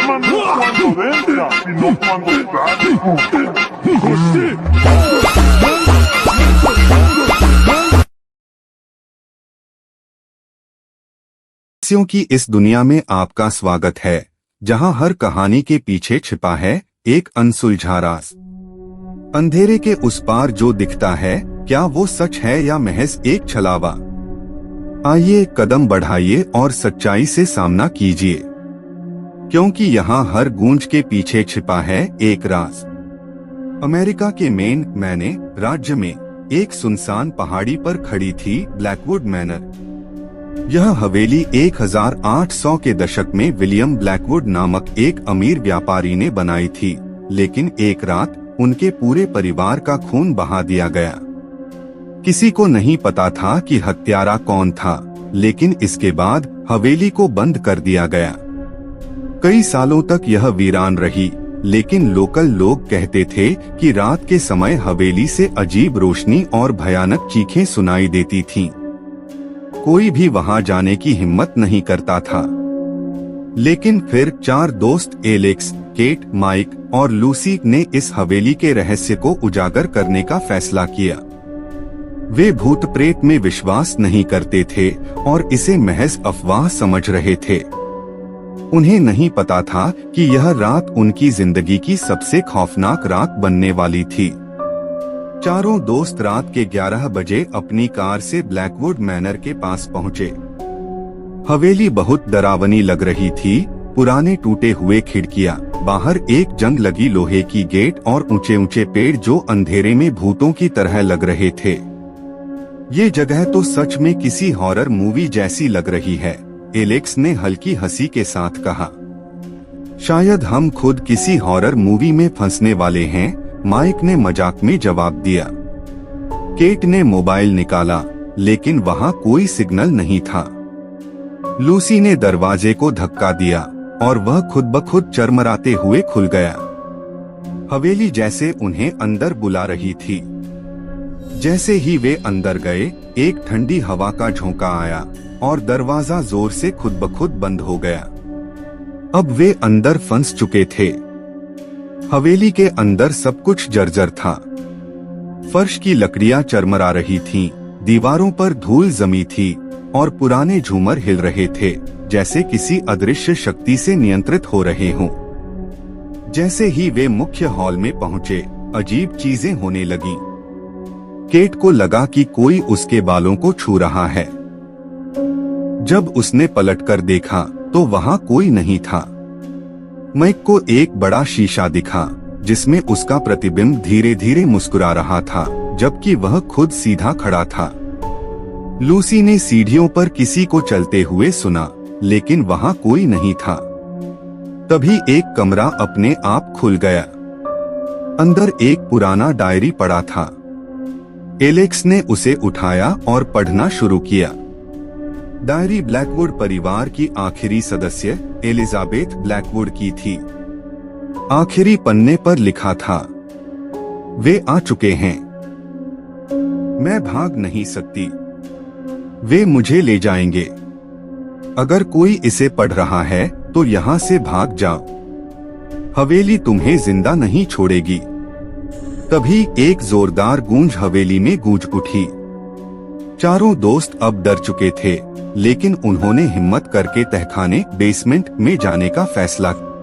Quemando cuando entra y no cuando sale. रहस्यों की इस दुनिया में आपका स्वागत है, जहां हर कहानी के पीछे छिपा है एक अनसुलझा राज। अंधेरे के उस पार जो दिखता है, क्या वो सच है या महज एक छलावा? आइए कदम बढ़ाइए और सच्चाई से सामना कीजिए, क्योंकि यहाँ हर गूंज के पीछे छिपा है एक राज। अमेरिका के मैने राज्य में एक सुनसान पहाड़ी पर खड़ी थी ब्लैकवुड मैनर। यह हवेली 1800 के दशक में विलियम ब्लैकवुड नामक एक अमीर व्यापारी ने बनाई थी, लेकिन एक रात उनके पूरे परिवार का खून बहा दिया गया। किसी को नहीं पता था कि हत्यारा कौन था, लेकिन इसके बाद हवेली को बंद कर दिया गया। कई सालों तक यह वीरान रही, लेकिन लोकल लोग कहते थे कि रात के समय हवेली से अजीब रोशनी और भयानक चीखें सुनाई देती थीं। कोई भी वहां जाने की हिम्मत नहीं करता था। लेकिन फिर 4 दोस्त एलेक्स, केट, माइक और लूसी ने इस हवेली के रहस्य को उजागर करने का फैसला किया। वे भूत प्रेत में विश्वास नहीं करते थे और इसे महज अफवाह समझ रहे थे। उन्हें नहीं पता था कि यह रात उनकी जिंदगी की सबसे खौफनाक रात बनने वाली थी। चारों दोस्त रात के 11 बजे अपनी कार से ब्लैकवुड मैनर के पास पहुंचे। हवेली बहुत डरावनी लग रही थी। पुराने टूटे हुए खिड़कियां, बाहर एक जंग लगी लोहे की गेट और ऊंचे ऊंचे पेड़ जो अंधेरे में भूतों की तरह लग रहे थे। ये जगह तो सच में किसी हॉरर मूवी जैसी लग रही है, एलेक्स ने हल्की हंसी के साथ कहा। शायद हम खुद किसी हॉरर मूवी में फंसने वाले हैं, माइक ने मजाक में जवाब दिया। केट ने मोबाइल निकाला, लेकिन वहां कोई सिग्नल नहीं था। लूसी ने दरवाजे को धक्का दिया और वह खुद ब खुद चरमराते हुए खुल गया। हवेली जैसे उन्हें अंदर बुला रही थी। जैसे ही वे अंदर गए, एक ठंडी हवा का झोंका आया और दरवाजा जोर से खुद ब खुद बंद हो गया। अब वे अंदर फंस चुके थे। हवेली के अंदर सब कुछ जर्जर था। फर्श की लकड़ियां चरमरा रही थीं, दीवारों पर धूल जमी थी और पुराने झूमर हिल रहे थे, जैसे किसी अदृश्य शक्ति से नियंत्रित हो रहे हों। जैसे ही वे मुख्य हॉल में पहुंचे, अजीब चीजें होने लगी। केट को लगा कि कोई उसके बालों को छू रहा है। जब उसने पलटकर देखा तो वहां कोई नहीं था। माइक को एक बड़ा शीशा दिखा, जिसमें उसका प्रतिबिंब धीरे धीरे मुस्कुरा रहा था, जबकि वह खुद सीधा खड़ा था। लूसी ने सीढ़ियों पर किसी को चलते हुए सुना, लेकिन वहां कोई नहीं था। तभी एक कमरा अपने आप खुल गया। अंदर एक पुराना डायरी पड़ा था। एलेक्स ने उसे उठाया और पढ़ना शुरू किया। डायरी ब्लैकवुड परिवार की आखिरी सदस्य एलिजाबेथ ब्लैकवुड की थी। आखिरी पन्ने पर लिखा था, वे आ चुके हैं। मैं भाग नहीं सकती। वे मुझे ले जाएंगे। अगर कोई इसे पढ़ रहा है तो यहाँ से भाग जाओ। हवेली तुम्हें जिंदा नहीं छोड़ेगी। तभी एक जोरदार गूंज हवेली में गूंज उठी। चारों दोस्त अब डर चुके थे, लेकिन उन्होंने हिम्मत करके तहखाने बेसमेंट में जाने का फैसला किया।